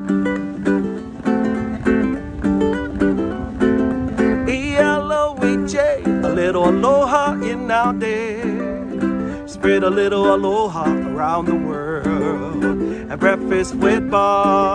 E-L-O-E-J, a little aloha in our day. Spread a little aloha around the world at breakfast with Bob.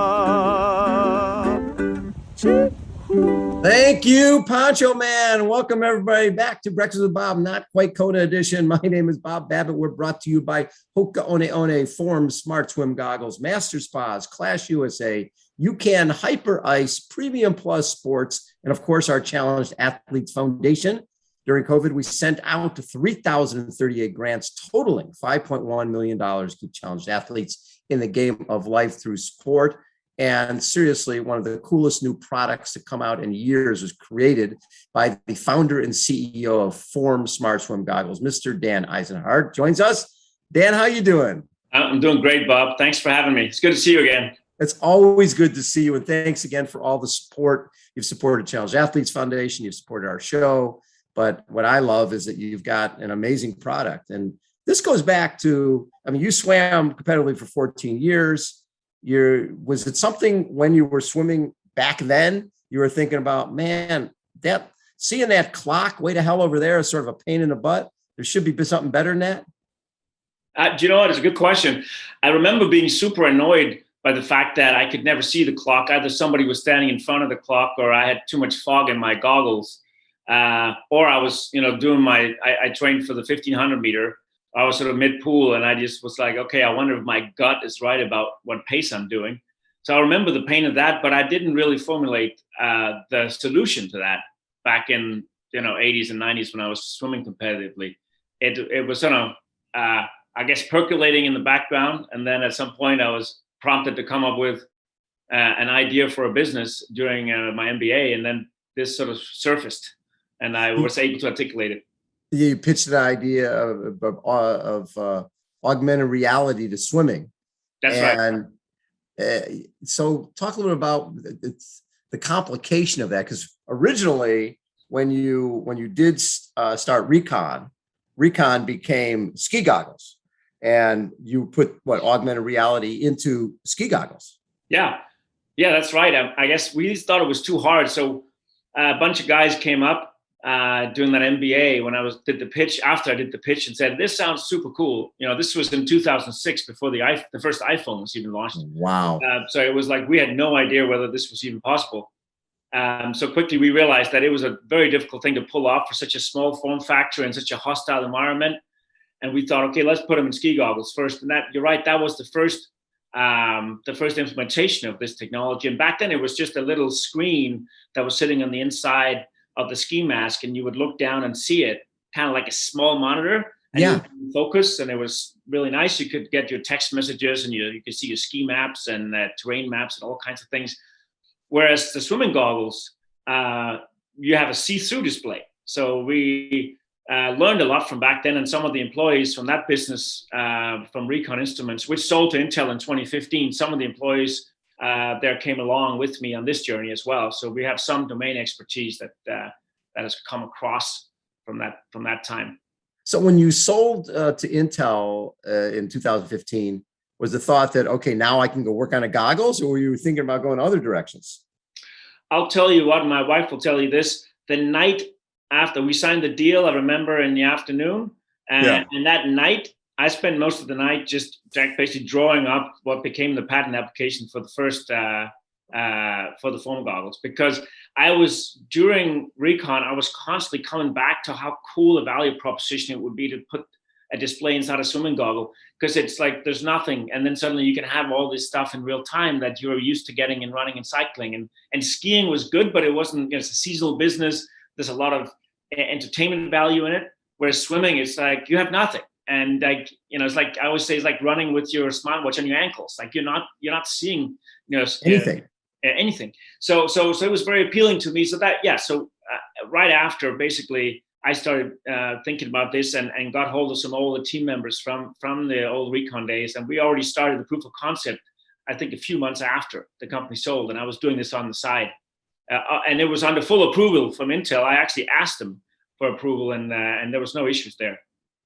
Thank you, Poncho Man. Welcome everybody back to Breakfast with Bob, not quite Kona edition. My name is Bob Babbitt. We're brought to you by Hoka One One, Form Smart Swim Goggles, Master Spas, Clash USA, UCAN, Hyper Ice, Premium Plus Sports, and of course our Challenged Athletes Foundation. During COVID, we sent out 3,038 grants totaling $5.1 million to challenged athletes in the game of life through sport. And seriously, one of the coolest new products to come out in years was created by the founder and CEO of Form Smart Swim Goggles, Mr. Dan Eisenhardt, joins us. Dan, how you doing? I'm doing great, Bob. Thanks for having me. It's good to see you again. It's always good to see you. And thanks again for all the support. You've supported Challenge Athletes Foundation. You've supported our show. But what I love is that you've got an amazing product. And this goes back to, you swam competitively for 14 years. Was it something when you were swimming back then, you were thinking about, man, seeing that clock way to hell over there is sort of a pain in the butt. There should be something better than that. Do you know what? It's a good question. I remember being super annoyed by the fact that I could never see the clock. Either somebody was standing in front of the clock or I had too much fog in my goggles. Or I was, doing I trained for the 1500 meter. I was sort of mid-pool and I just was like, okay, I wonder if my gut is right about what pace I'm doing. So I remember the pain of that, but I didn't really formulate the solution to that back in, 80s and 90s when I was swimming competitively. It was I guess, percolating in the background. And then at some point I was prompted to come up with an idea for a business during my MBA. And then this sort of surfaced and I was able to articulate it. You pitched the idea of augmented reality to swimming. That's right. So talk a little bit about the complication of that, because originally when you did start Recon became ski goggles, and you put augmented reality into ski goggles. Yeah, that's right. I guess we thought it was too hard, so a bunch of guys came up doing that MBA when after I did the pitch and said, this sounds super cool. This was in 2006 before the first iPhone was even launched. Wow. So it was like, we had no idea whether this was even possible. So quickly we realized that it was a very difficult thing to pull off for such a small form factor in such a hostile environment. And we thought, okay, let's put them in ski goggles first. And you're right, that was the first implementation of this technology. And back then it was just a little screen that was sitting on the inside of the ski mask, and you would look down and see it, kind of like a small monitor, and you could focus, and it was really nice. You could get your text messages, and you could see your ski maps and terrain maps and all kinds of things. Whereas the swimming goggles, you have a see-through display. So we learned a lot from back then, and some of the employees from that business, from Recon Instruments, which sold to Intel in 2015, some of the employees there came along with me on this journey as well. So we have some domain expertise that has come across from that time. So when you sold to Intel in 2015, was the thought that, okay, now I can go work on a goggles, or were you thinking about going other directions? I'll tell you what, my wife will tell you this. The night after we signed the deal, I remember in the afternoon, and that night, I spent most of the night just basically drawing up what became the patent application for the first for the foam goggles, because during Recon, I was constantly coming back to how cool a value proposition it would be to put a display inside a swimming goggle, because it's like there's nothing, and then suddenly you can have all this stuff in real time that you're used to getting in running and cycling, and skiing was good, but it wasn't. It's a seasonal business. There's a lot of entertainment value in it, whereas swimming, it's like you have nothing. And it's like I always say, it's like running with your smartwatch on your ankles. Like you're not seeing, anything. So it was very appealing to me. So right after, basically, I started thinking about this and got hold of some older team members from the old Recon days, and we already started the proof of concept. I think a few months after the company sold, and I was doing this on the side, and it was under full approval from Intel. I actually asked them for approval, and there was no issues there.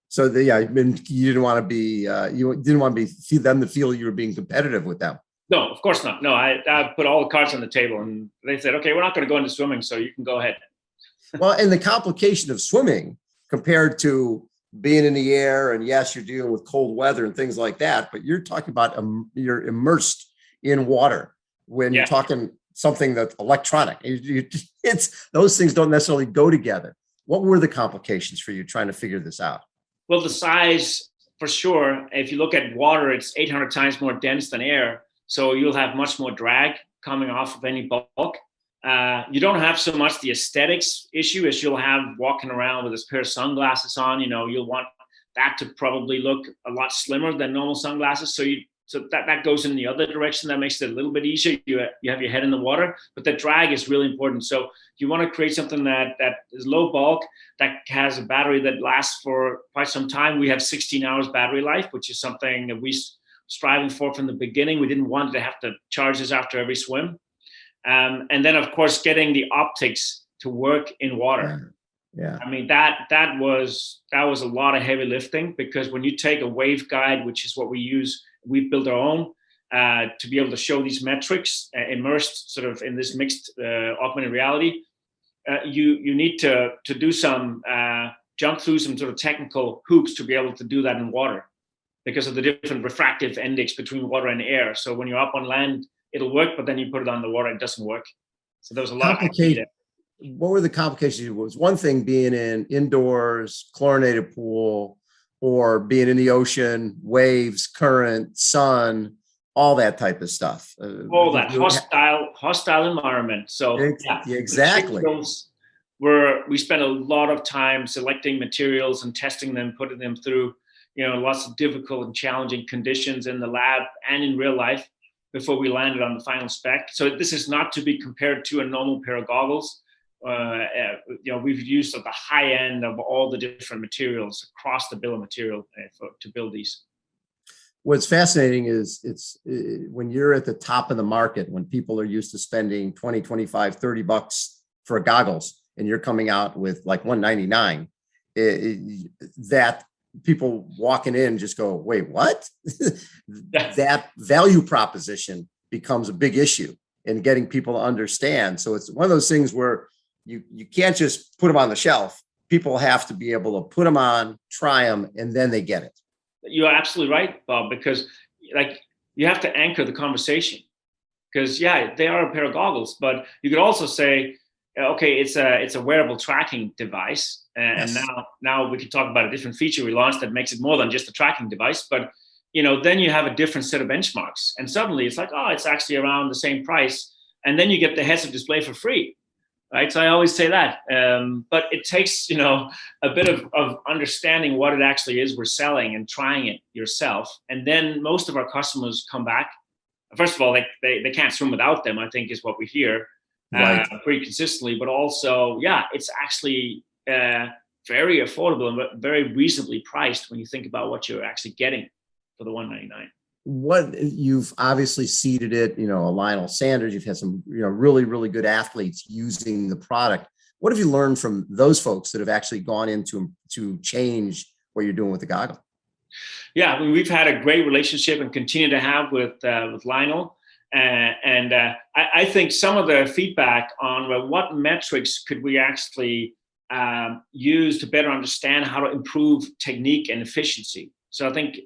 So you didn't want to be them to feel you were being competitive with them. No, of course not. No, I put all the cards on the table, and they said, okay, we're not going to go into swimming, so you can go ahead. Well, and the complication of swimming compared to being in the air, and yes, you're dealing with cold weather and things like that, but you're talking about you're immersed in water when you're talking something that's electronic. It's those things don't necessarily go together. What were the complications for you trying to figure this out? Well, the size, for sure. If you look at water, it's 800 times more dense than air. So you'll have much more drag coming off of any bulk. You don't have so much the aesthetics issue as you'll have walking around with this pair of sunglasses on. You'll want that to probably look a lot slimmer than normal sunglasses. So that goes in the other direction. That makes it a little bit easier. You have your head in the water, but the drag is really important. So you want to create something that is low bulk, that has a battery that lasts for quite some time. We have 16 hours battery life, which is something that we striving for from the beginning. We didn't want to have to charge this after every swim. And then, of course, getting the optics to work in water. Yeah. I mean, that was a lot of heavy lifting, because when you take a waveguide, which is what we use, we've built our own to be able to show these metrics immersed sort of in this mixed augmented reality. You need to do some jump through some sort of technical hoops to be able to do that in water, because of the different refractive index between water and air. So when you're up on land, it'll work, but then you put it on the water, it doesn't work. So there was a lot of complicated. What were the complications? It was one thing being in indoors, chlorinated pool, or being in the ocean, waves, current, sun, all that type of stuff. All that hostile environment. So exactly. We spent a lot of time selecting materials and testing them, putting them through, lots of difficult and challenging conditions in the lab and in real life before we landed on the final spec. So this is not to be compared to a normal pair of goggles. We've used at the high end of all the different materials across the bill of material to build these. What's fascinating is it's when you're at the top of the market, when people are used to spending 20, 25, 30 bucks for goggles, and you're coming out with like $199, that people walking in just go, wait, what? That value proposition becomes a big issue in getting people to understand. So it's one of those things where you can't just put them on the shelf. People have to be able to put them on, try them, and then they get it. You're absolutely right, Bob, because you have to anchor the conversation, because they are a pair of goggles, but you could also say, okay, it's a wearable tracking device. And now we can talk about a different feature we launched that makes it more than just a tracking device. But, then you have a different set of benchmarks. And suddenly it's like, oh, it's actually around the same price. And then you get the heads-up display for free, right? So I always say that. But it takes, a bit of understanding what it actually is we're selling and trying it yourself. And then most of our customers come back. First of all, they can't swim without them, I think is what we hear. Right. Pretty consistently, but also, it's actually very affordable and very reasonably priced when you think about what you're actually getting for the $199. What you've obviously seeded it, a Lionel Sanders, you've had some, really, really good athletes using the product. What have you learned from those folks that have actually gone into to change what you're doing with the goggle? Yeah, we've had a great relationship and continue to have with Lionel. And I think some of the feedback on what metrics could we actually use to better understand how to improve technique and efficiency. So I think,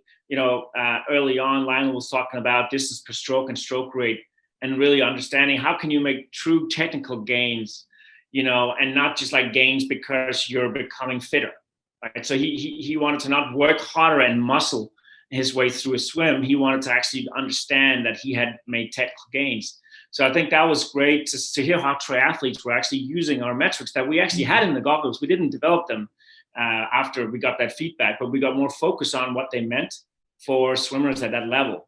early on, Lionel was talking about distance per stroke and stroke rate, and really understanding how can you make true technical gains, and not just like gains because you're becoming fitter. Right? So he wanted to not work harder and muscle his way through a swim. He wanted to actually understand that he had made technical gains. So I think that was great to hear how triathletes were actually using our metrics that we actually had in the goggles. We didn't develop them after we got that feedback, but we got more focus on what they meant for swimmers at that level.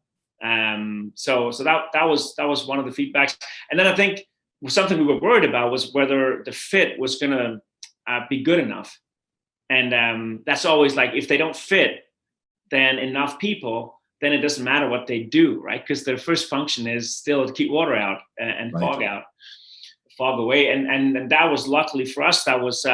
So that was one of the feedbacks. And then I think something we were worried about was whether the fit was going to be good enough. And that's always like, if they don't fit, then enough people, then it doesn't matter what they do, right? Because their first function is still to keep water out and fog away. And that was, luckily for us, that was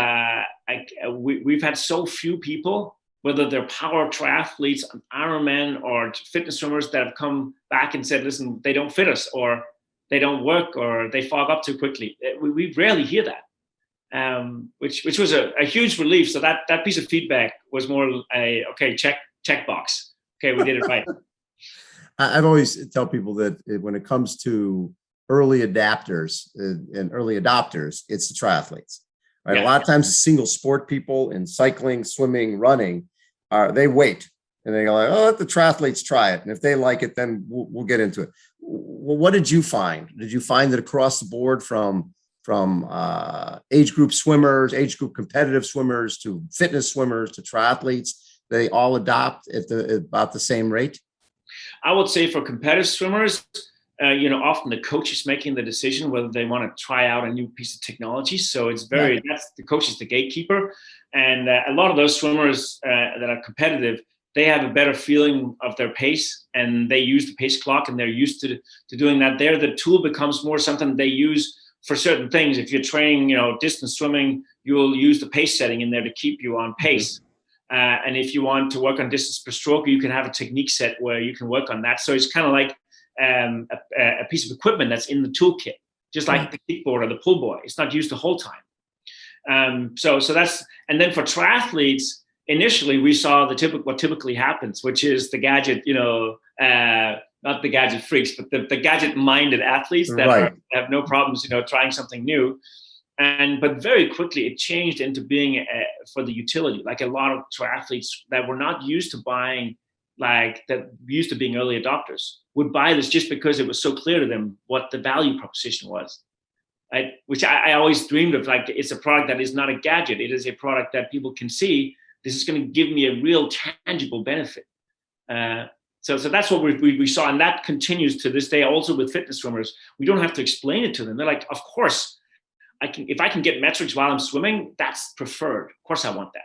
we've had so few people whether they're power triathletes, Ironman, or fitness swimmers that have come back and said, listen, they don't fit us, or they don't work, or they fog up too quickly. We rarely hear that, which was a huge relief. So that piece of feedback was more okay, check box. Okay, we did it right. I've always tell people that when it comes to early adapters and early adopters, it's the triathletes. Right? Yeah. A lot of times the single sport people in cycling, swimming, running, they wait and they go like, oh, let the triathletes try it. And if they like it, then we'll get into it. Well, what did you find? Did you find that across the board from age group swimmers, age group competitive swimmers, to fitness swimmers, to triathletes, they all adopt at about the same rate? I would say for competitive swimmers, often the coach is making the decision whether they want to try out a new piece of technology. So it's that's the coach is the gatekeeper. And a lot of those swimmers that are competitive, they have a better feeling of their pace, and they use the pace clock, and they're used to doing that. There, the tool becomes more something they use for certain things. If you're training, distance swimming, you'll use the pace setting in there to keep you on pace. And if you want to work on distance per stroke, you can have a technique set where you can work on that. So it's kind of like a piece of equipment that's in the toolkit, just like the kickboard or the pull buoy. It's not used the whole time. So that's, and then for triathletes, initially we saw what typically happens, which is the gadget, not the gadget freaks, but the gadget minded athletes that have no problems, trying something new. But very quickly it changed into being for the utility. Like a lot of triathletes that were not used to buying, like that used to being early adopters, would buy this just because it was so clear to them what the value proposition was. Right? Which I always dreamed of. Like, it's a product that is not a gadget. It is a product that people can see. This is going to give me a real tangible benefit. So that's what we saw, and that continues to this day. Also with fitness swimmers, we don't have to explain it to them. They're like, of course, if I can get metrics while I'm swimming, that's preferred. Of course, I want that.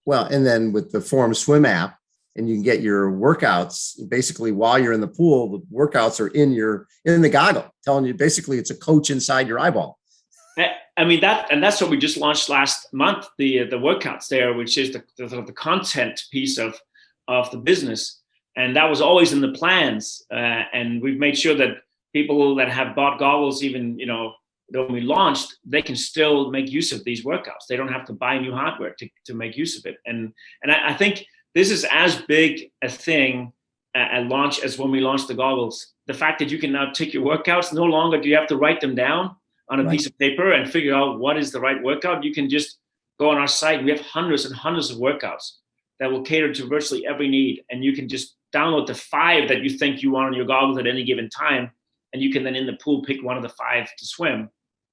Well, and then with the Form Swim app, and you can get your workouts basically while you're in the pool. The workouts are in the goggle, telling you basically it's a coach inside your eyeball. I mean, that's what we just launched last month, the workouts there, which is the content piece of the business. And that was always in the plans. And we've made sure that people that have bought goggles, even, when we launched, they can still make use of these workouts. They don't have to buy new hardware to make use of it. And I think this is as big a thing at launch as when we launched the goggles. The fact that you can now take your workouts, no longer do you have to write them down on a piece of paper and figure out what is the right workout. You can just go on our site. We have hundreds and hundreds of workouts that will cater to virtually every need. And you can just download the 5 that you think you want on your goggles at any given time. And you can then in the pool pick one of the 5 to swim.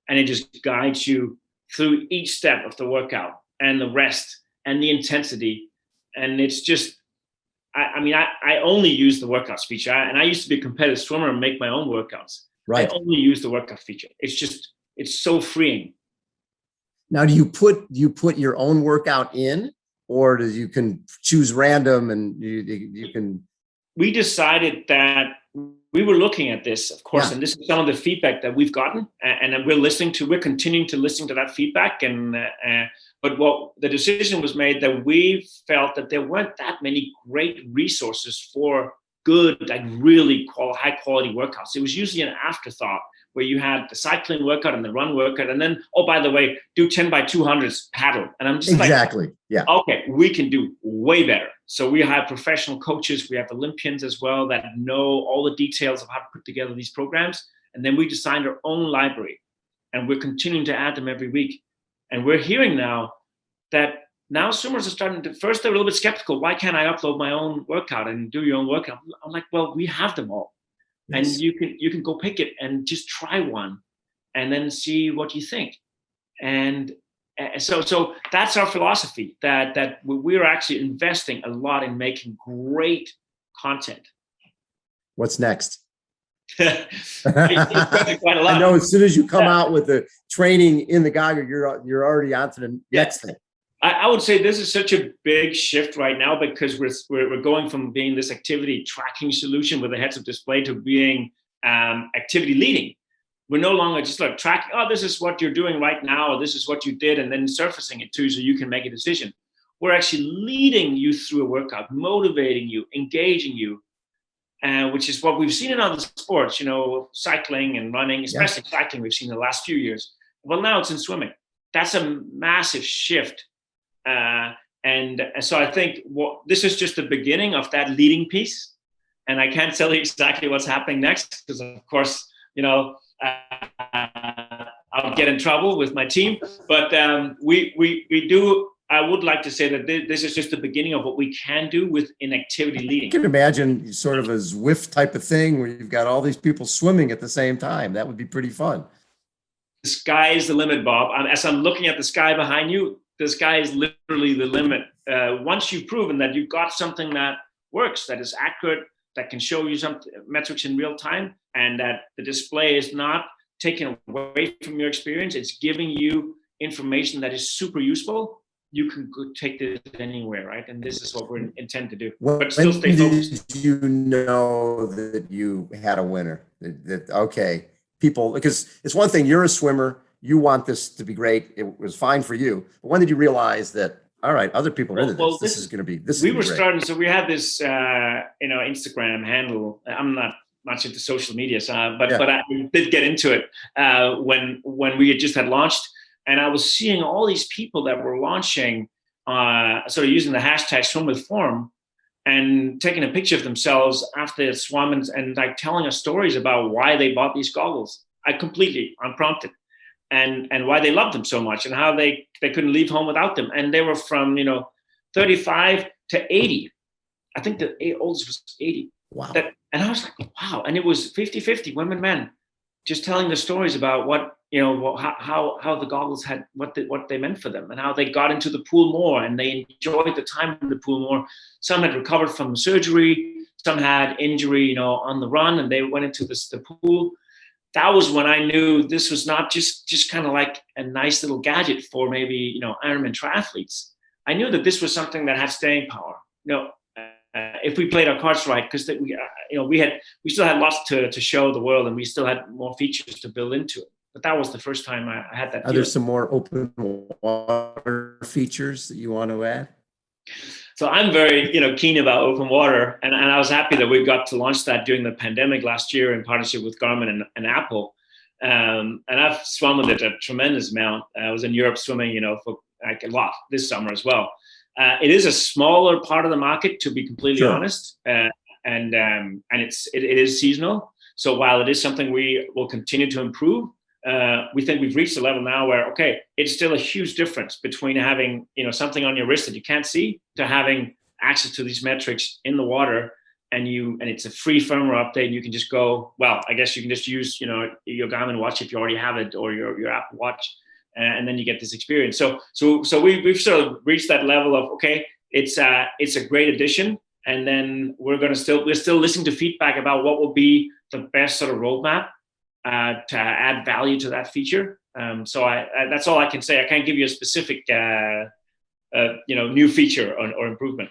And it just guides you through each step of the workout and the rest and the intensity. And it's just, I only use the workouts feature. And I used to be a competitive swimmer and make my own workouts. Right. I only use the workout feature. It's so freeing. Now, do you put your own workout in, or do you can choose random and you can? We decided that we were looking at this, of course, and this is some of the feedback that we've gotten, and we're continuing to listen to that feedback. But what the decision was made that we felt that there weren't that many great resources for good, like really high quality workouts. It was usually an afterthought where you had the cycling workout and the run workout, and then, oh, by the way, do 10 by 200s paddle. And I'm just okay, we can do way better. So we have professional coaches, we have Olympians as well that know all the details of how to put together these programs. And then we designed our own library, and we're continuing to add them every week. And we're hearing now that now swimmers are starting to, first they're a little bit skeptical. Why can't I upload my own workout and do your own workout? I'm like, well, we have them all. Yes. And you can go pick it and just try one and then see what you think. And so that's our philosophy, that we're actually investing a lot in making great content. What's next? Quite a lot. I know as soon as you come out with the training in the goggle, you're already on to the next thing. I would say this is such a big shift right now because we're going from being this activity tracking solution with a heads-up display to being activity leading. We're no longer just like tracking, oh, this is what you're doing right now, or this is what you did, and then surfacing it too so you can make a decision. we're actually leading you through a workout, motivating you, engaging you, which is what we've seen in other sports, cycling and running, especially cycling we've seen in the last few years. Well, now it's in swimming. That's a massive shift. And so I think this is just the beginning of that leading piece. And I can't tell you exactly what's happening next because, of course, I'll get in trouble with my team. But we do. I would like to say that this is just the beginning of what we can do in activity leading. I can imagine sort of a Zwift type of thing where you've got all these people swimming at the same time. That would be pretty fun. The sky is the limit, Bob. As I'm looking at the sky behind you, the sky is literally the limit. Once you've proven that you've got something that works, that is accurate, that can show you some metrics in real time, and that the display is not taken away from your experience, it's giving you information that is super useful, you can take this anywhere, right? And this is what we intend to do. But still stay focused. Did you know that you had a winner? That okay, people, because it's one thing, you're a swimmer, you want this to be great, it was fine for you. But when did you realize that, all right, other people are into this, this is going to be, this we is were great. starting, so we had this, Instagram handle. I'm not much into social media, but I did get into it when we had just launched. And I was seeing all these people that were launching, sort of using the hashtag swim with form and taking a picture of themselves after the swam and like telling us stories about why they bought these goggles. Completely unprompted. And why they loved them so much and how they couldn't leave home without them. And they were from, 35 to 80. I think the oldest was 80. Wow. And I was like, wow. And it was 50-50 women, men, just telling the stories about what, how the goggles had, what they meant for them and how they got into the pool more and they enjoyed the time in the pool more. Some had recovered from surgery. Some had injury, on the run and they went into the pool. That was when I knew this was not just kind of like a nice little gadget for maybe, Ironman triathletes. I knew that this was something that had staying power. If we played our cards right, because we still had lots to show the world and we still had more features to build into it. But that was the first time I had that. Are there some more open water features that you want to add? So I'm very, keen about open water, and I was happy that we got to launch that during the pandemic last year in partnership with Garmin and Apple. And I've swum with it a tremendous amount. I was in Europe swimming, for like a lot this summer as well. It is a smaller part of the market, to be completely honest, and it is seasonal. So while it is something we will continue to improve, we think we've reached a level now where, it's still a huge difference between having, something on your wrist that you can't see to having access to these metrics in the water and it's a free firmware update. And you can just go, well, I guess you can just use, your Garmin watch if you already have it or your Apple Watch. And then you get this experience. So we've sort of reached that level of, it's a great addition. And then we're still listening to feedback about what will be the best sort of roadmap to add value to that feature. So that's all I can say. I can't give you a specific, new feature or improvement.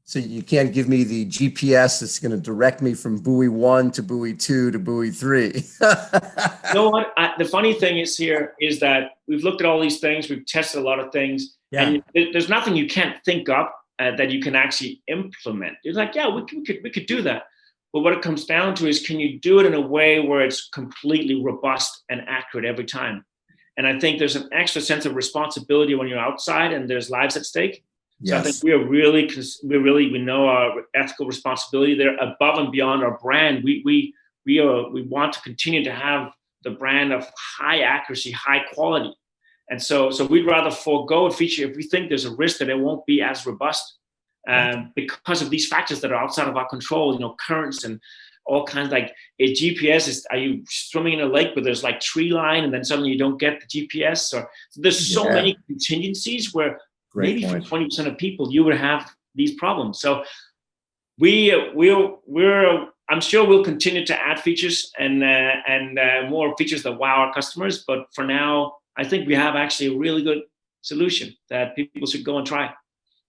So you can't give me the GPS that's going to direct me from buoy 1 to buoy 2 to buoy 3. You know what? The funny thing is that we've looked at all these things. We've tested a lot of things. Yeah. And there's nothing you can't think up that you can actually implement. It's like, we could do that. But what it comes down to is, can you do it in a way where it's completely robust and accurate every time? And I think there's an extra sense of responsibility when you're outside and there's lives at stake. So I think we know our ethical responsibility there above and beyond our brand. We want to continue to have the brand of high accuracy, high quality. And so we'd rather forego a feature if we think there's a risk that it won't be as robust because of these factors that are outside of our control, currents and all kinds. Like a GPS are you swimming in a lake where there's like tree line and then suddenly you don't get the GPS? Or there's so many contingencies where maybe for 20% of people you would have these problems. So I'm sure we'll continue to add features and more features that wow our customers. But for now, I think we have actually a really good solution that people should go and try.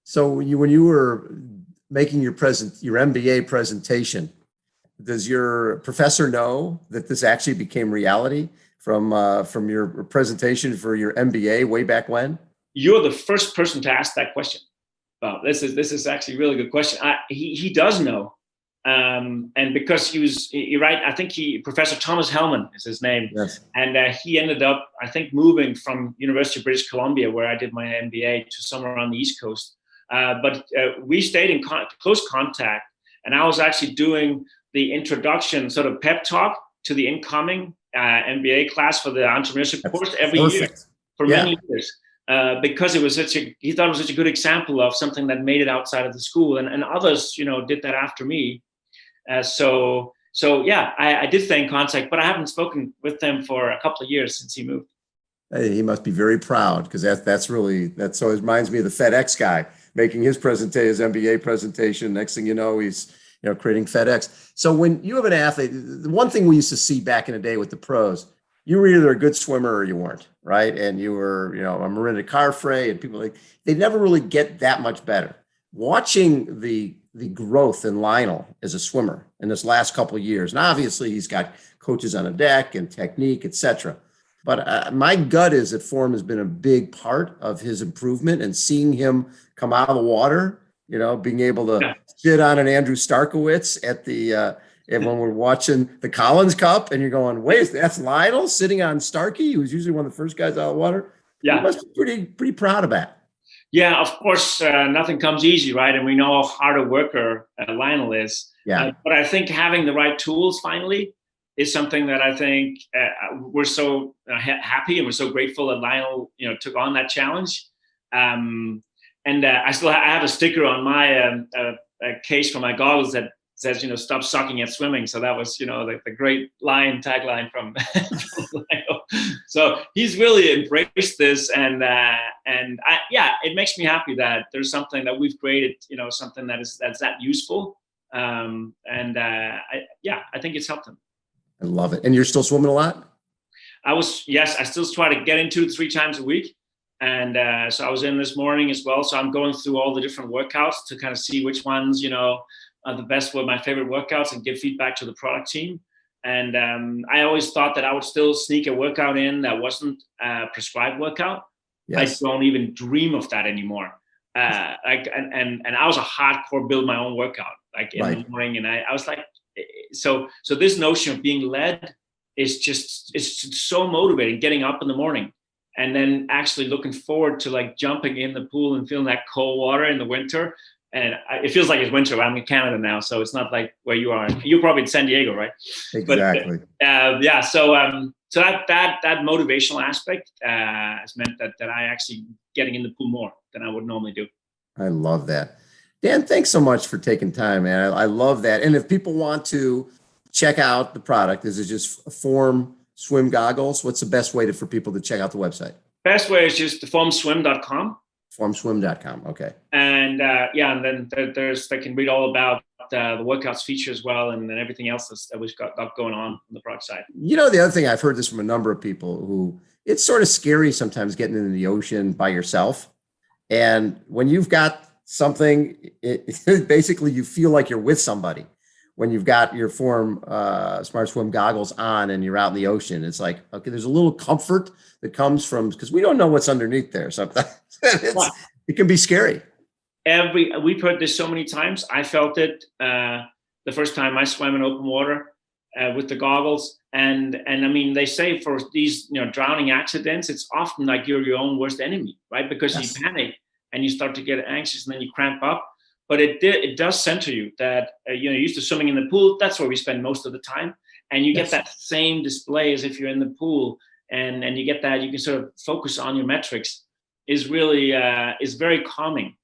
So when you were making your MBA presentation, does your professor know that this actually became reality from your presentation for your MBA way back when? You're the first person to ask that question. Well, this is actually a really good question. He does know, and because you're right. I think Professor Thomas Hellman is his name, Yes. and he ended up, I think, moving from University of British Columbia, where I did my MBA, to somewhere on the East Coast. But we stayed in close contact, and I was actually doing the introduction, sort of pep talk to the incoming MBA class for the entrepreneurship course every year for many years. Because it was he thought it was such a good example of something that made it outside of the school, and others, did that after me. So yeah, I did stay in contact, but I haven't spoken with them for a couple of years since he moved. Hey, he must be very proud, because that's so it reminds me of the FedEx guy making his MBA presentation. Next thing you know, he's creating FedEx. So when you have an athlete, the one thing we used to see back in the day with the pros, you were either a good swimmer or you weren't, right? And you were, a Miranda Carfrae, and people they never really get that much better. Watching the growth in Lionel as a swimmer in this last couple of years, and obviously he's got coaches on the deck and technique, etc. But my gut is that form has been a big part of his improvement, and seeing him come out of the water, being able to sit on an Andrew Starkowitz at the and when we're watching the Collins Cup, and you're going, wait, that's Lionel sitting on Starkey, who's usually one of the first guys out of the water. Yeah, you must be pretty proud of that. Yeah, of course, nothing comes easy, right? And we know how hard a worker Lionel is. Yeah. But I think having the right tools finally is something that I think we're so happy, and we're so grateful that Lionel, took on that challenge. And I have a sticker on my case for my goggles that says, stop sucking at swimming. So that was, the great tagline from Lionel. So he's really embraced this, and it makes me happy that there's something that we've created, something that's that useful. I think it's helped him. I love it. And you're still swimming a lot? I still try to get into it 3 times a week. And so I was in this morning as well. So I'm going through all the different workouts to kind of see which ones, are the best, were my favorite workouts, and give feedback to the product team. And I always thought that I would still sneak a workout in that wasn't a prescribed workout. Yes. I don't even dream of that anymore. And I was a hardcore build my own workout, in the morning. And I was like, so this notion of being led is it's so motivating, getting up in the morning and then actually looking forward to jumping in the pool and feeling that cold water in the winter. And it feels like it's winter. I'm in Canada now, so it's not like where you are. You're probably in San Diego, right? Exactly. But, so that motivational aspect has meant that I actually getting in the pool more than I would normally do. I love that. Dan, thanks so much for taking time, man. I love that. And if people want to check out the product, is it just Form Swim Goggles? What's the best way for people to check out the website? Best way is just formswim.com. Formswim.com. Okay. And and then they can read all about the workouts feature as well, and then everything else that we've got going on the product side. The other thing, I've heard this from a number of people who it's sort of scary sometimes getting into the ocean by yourself. And when you've got something, basically you feel like you're with somebody. When you've got your Form Smart Swim goggles on and you're out in the ocean, it's like, okay, there's a little comfort that comes from, because we don't know what's underneath there. Sometimes it can be scary. We've heard this so many times. I felt it the first time I swam in open water with the goggles. And I mean, they say for these, drowning accidents, it's often like you're your own worst enemy, right? Because you panic and you start to get anxious and then you cramp up. But it does center you that, you're used to swimming in the pool. That's where we spend most of the time. And you get that same display as if you're in the pool. And you get that, you can sort of focus on your metrics is really, is very calming.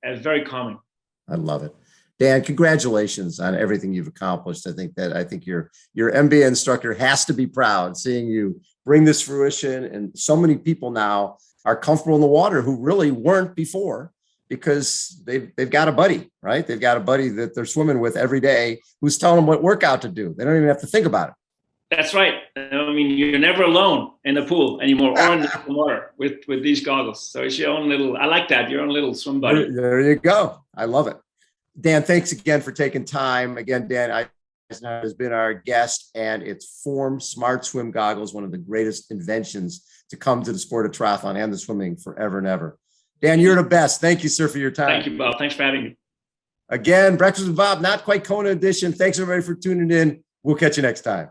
Very calming. I love it. Dan, congratulations on everything you've accomplished. I think your MBA instructor has to be proud seeing you bring this fruition. And so many people now are comfortable in the water who really weren't before, because they've got a buddy, right? They've got a buddy that they're swimming with every day who's telling them what workout to do. They don't even have to think about it. That's right. I mean, you're never alone in the pool anymore or in the water with these goggles. So it's your own little, I like that, your own little swim buddy. There you go. I love it. Dan, thanks again for taking time. Again, Dan Eisenhardt has been our guest, and it's Form Smart Swim Goggles, one of the greatest inventions to come to the sport of triathlon and the swimming forever and ever. Dan, you're the best. Thank you, sir, for your time. Thank you, Bob. Thanks for having me. Again, Breakfast with Bob, Not Quite Kona edition. Thanks, everybody, for tuning in. We'll catch you next time.